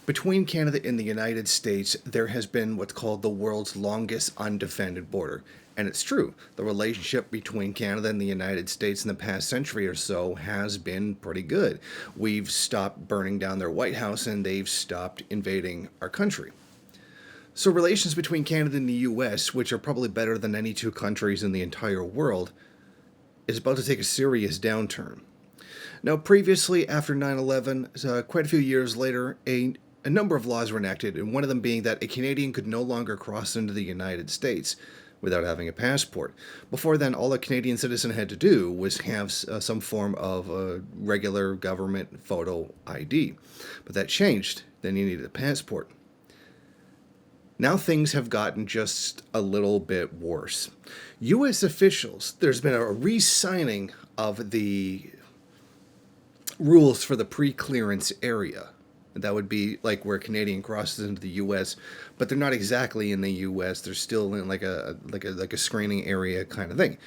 Between Canada and the United States, there has been what's called the world's longest undefended border. And it's true. The relationship between Canada and the United States in the past century or so has been pretty good. We've stopped burning down their White House and they've stopped invading our country. So relations between Canada and the US, which are probably better than any two countries in the entire world, is about to take a serious downturn. Now, previously, after 9/11, quite a few years later, a number of laws were enacted, and one of them being that a Canadian could no longer cross into the United States without having a passport. Before then, all a Canadian citizen had to do was have some form of a regular government photo ID. But that changed. Then you needed a passport. Now things have gotten just a little bit worse. U.S. officials, there's been a re-signing of the rules for the Preclearance area. That would be like where a Canadian crosses into the U.S., but they're not exactly in the U.S. They're still in like a screening area kind of thing.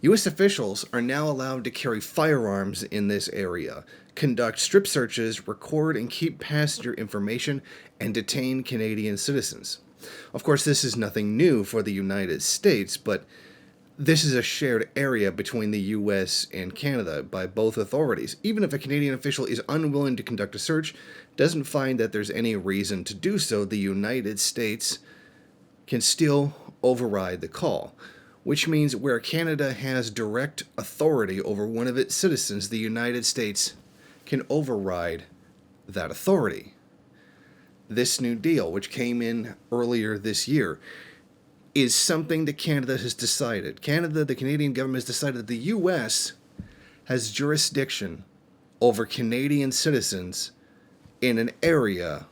U.S. officials are now allowed to carry firearms in this area, conduct strip searches, record and keep passenger information, and detain Canadian citizens. Of course, this is nothing new for the United States, but this is a shared area between the U.S. and Canada by both authorities. Even if a Canadian official is unwilling to conduct a search, doesn't find that there's any reason to do so, the United States can still override the call, which means where Canada has direct authority over one of its citizens, the United States can override that authority. This new deal, which came in earlier this year, is something that Canada has decided. The Canadian government has decided that the U.S. has jurisdiction over Canadian citizens in an area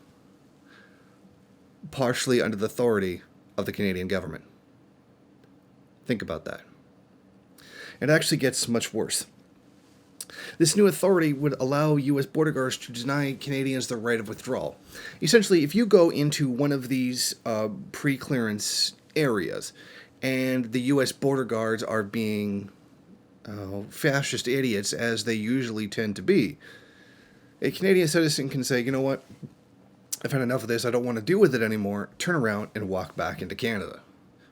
partially under the authority of the Canadian government. Think about that. It actually gets much worse. This new authority would allow U.S. border guards to deny Canadians the right of withdrawal. Essentially, if you go into one of these pre-clearance areas and the U.S. border guards are being fascist idiots, as they usually tend to be, a Canadian citizen can say, you know what, I've had enough of this, I don't want to deal with it anymore, turn around and walk back into Canada.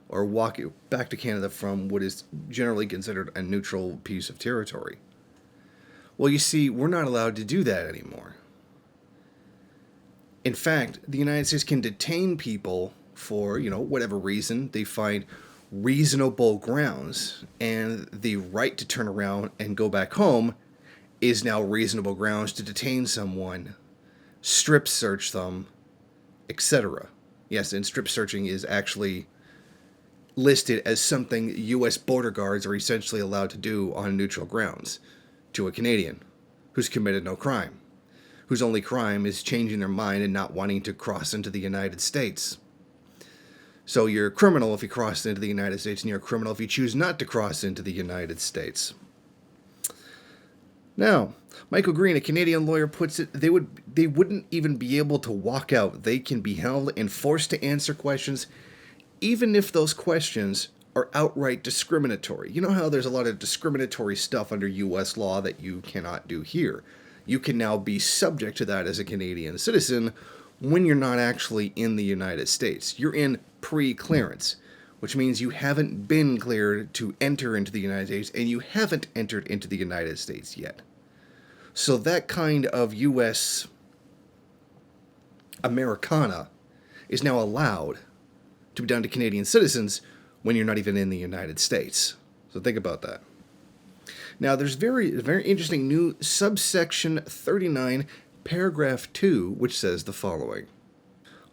Or walk back to Canada from what is generally considered a neutral piece of territory. Well, you see, we're not allowed to do that anymore. In fact, the United States can detain people for, whatever reason they find reasonable grounds, and the right to turn around and go back home is now reasonable grounds to detain someone, strip search them, etc. Yes, and strip searching is actually listed as something U.S. border guards are essentially allowed to do on neutral grounds to a Canadian who's committed no crime, whose only crime is changing their mind and not wanting to cross into the United States. So you're a criminal if you cross into the United States, and you're a criminal if you choose not to cross into the United States. Now, Michael Green, a Canadian lawyer, puts it, they wouldn't even be able to walk out. They can be held and forced to answer questions, even if those questions are outright discriminatory. You know how there's a lot of discriminatory stuff under U.S. law that you cannot do here. You can now be subject to that as a Canadian citizen when you're not actually in the United States. You're in pre-clearance, which means you haven't been cleared to enter into the United States, and you haven't entered into the United States yet. So that kind of U.S. Americana is now allowed to be done to Canadian citizens when you're not even in the United States. So think about that. Now, there's very interesting new subsection 39, paragraph 2, which says the following.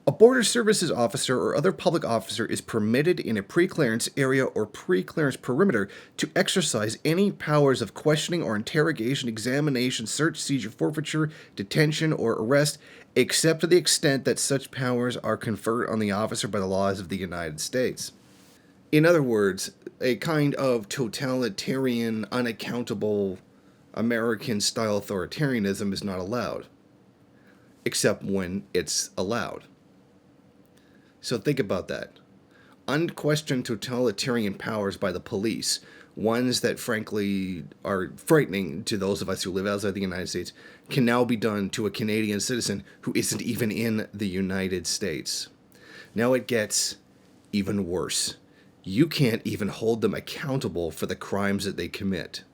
A border services officer or other public officer is permitted in a pre-clearance area or pre-clearance perimeter to exercise any powers of questioning or interrogation, examination, search, seizure, forfeiture, detention, or arrest, except to the extent that such powers are conferred on the officer by the laws of the United States. In other words, a kind of totalitarian, unaccountable, American-style authoritarianism is not allowed, except when it's allowed. So think about that. Unquestioned totalitarian powers by the police ones that frankly are frightening to those of us who live outside the United States, can now be done to a Canadian citizen who isn't even in the United States. Now it gets even worse. You can't even hold them accountable for the crimes that they commit.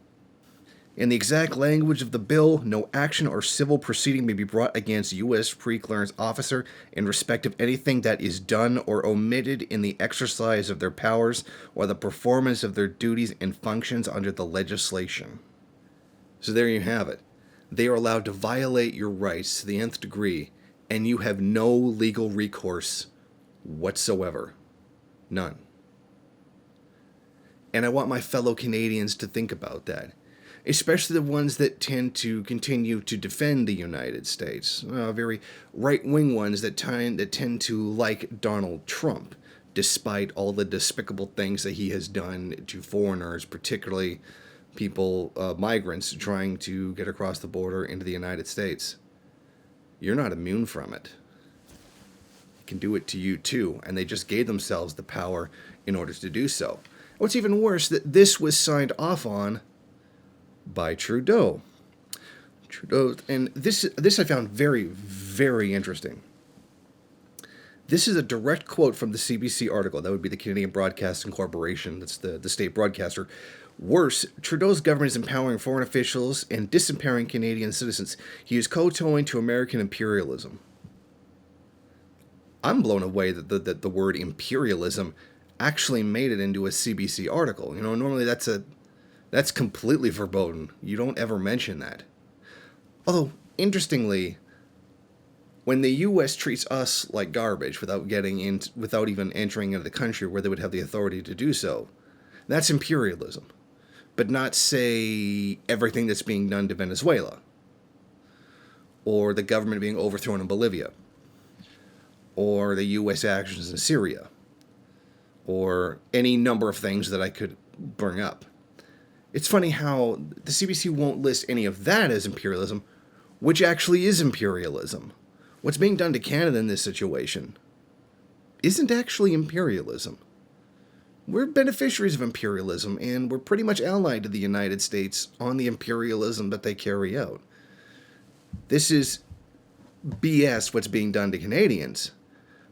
In the exact language of the bill, no action or civil proceeding may be brought against U.S. Preclearance officer in respect of anything that is done or omitted in the exercise of their powers or the performance of their duties and functions under the legislation. So there you have it. They are allowed to violate your rights to the nth degree, and you have no legal recourse whatsoever. None. And I want my fellow Canadians to think about that. Especially the ones that tend to continue to defend the United States. Very right-wing ones that tend to like Donald Trump, despite all the despicable things that he has done to foreigners, particularly people, migrants, trying to get across the border into the United States. You're not immune from it. It can do it to you too, and they just gave themselves the power in order to do so. What's even worse, that this was signed off on by Trudeau. And this I found very, very interesting. This is a direct quote from the CBC article. That would be the Canadian Broadcasting Corporation. That's the state broadcaster. Worse, Trudeau's government is empowering foreign officials and disempowering Canadian citizens. He is kowtowing to American imperialism. I'm blown away that the word imperialism actually made it into a CBC article. You know, normally that's completely verboten. You don't ever mention that. Although, interestingly, when the U.S. treats us like garbage without even entering into the country where they would have the authority to do so, that's imperialism. But not, say, everything that's being done to Venezuela, or the government being overthrown in Bolivia, or the U.S. actions in Syria, or any number of things that I could bring up. It's funny how the CBC won't list any of that as imperialism, which actually is imperialism. What's being done to Canada in this situation isn't actually imperialism. We're beneficiaries of imperialism, and we're pretty much allied to the United States on the imperialism that they carry out. This is BS what's being done to Canadians,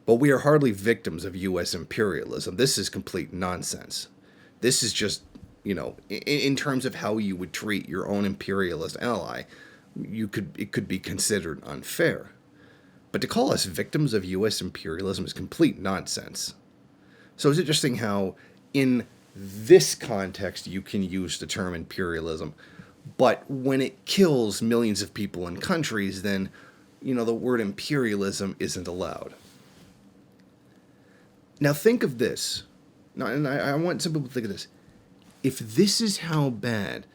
but we are hardly victims of U.S. imperialism. This is complete nonsense. This is just, you know, in terms of how you would treat your own imperialist ally, it could be considered unfair. But to call us victims of U.S. imperialism is complete nonsense. So it's interesting how, in this context, you can use the term imperialism, but when it kills millions of people in countries, then, you know, the word imperialism isn't allowed. Now think of this. Now, and I want some people to think of this. If this is how bad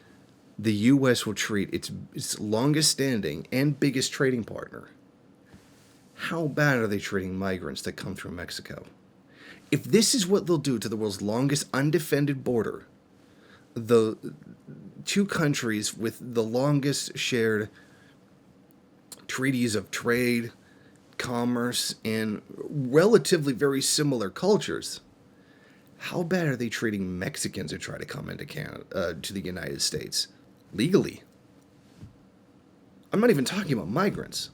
the U.S. will treat its longest standing and biggest trading partner, how bad are they treating migrants that come through Mexico? If this is what they'll do to the world's longest undefended border, the two countries with the longest shared treaties of trade, commerce, and relatively very similar cultures, how bad are they treating Mexicans who try to come into Canada, to the United States legally? I'm not even talking about migrants.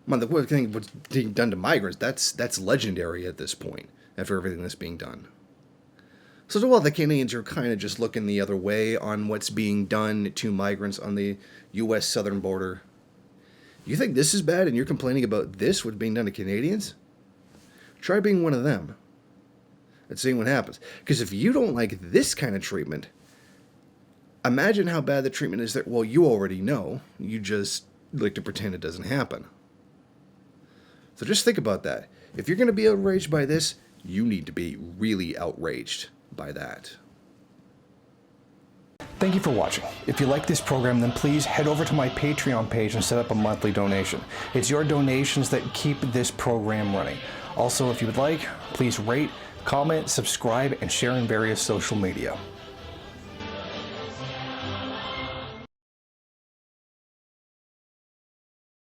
The thing what's being done to migrants, that's legendary at this point, after everything that's being done. So while the Canadians are kind of just looking the other way on what's being done to migrants on the U.S. southern border, you think this is bad and you're complaining about this, what's being done to Canadians? Try being one of them and seeing what happens. Because if you don't like this kind of treatment, imagine how bad the treatment is that, well, you already know. You just like to pretend it doesn't happen. So just think about that. If you're going to be outraged by this, you need to be really outraged by that. Thank you for watching. If you like this program, then please head over to my Patreon page and set up a monthly donation. It's your donations that keep this program running. Also, if you would like, please rate, comment, subscribe, and share in various social media.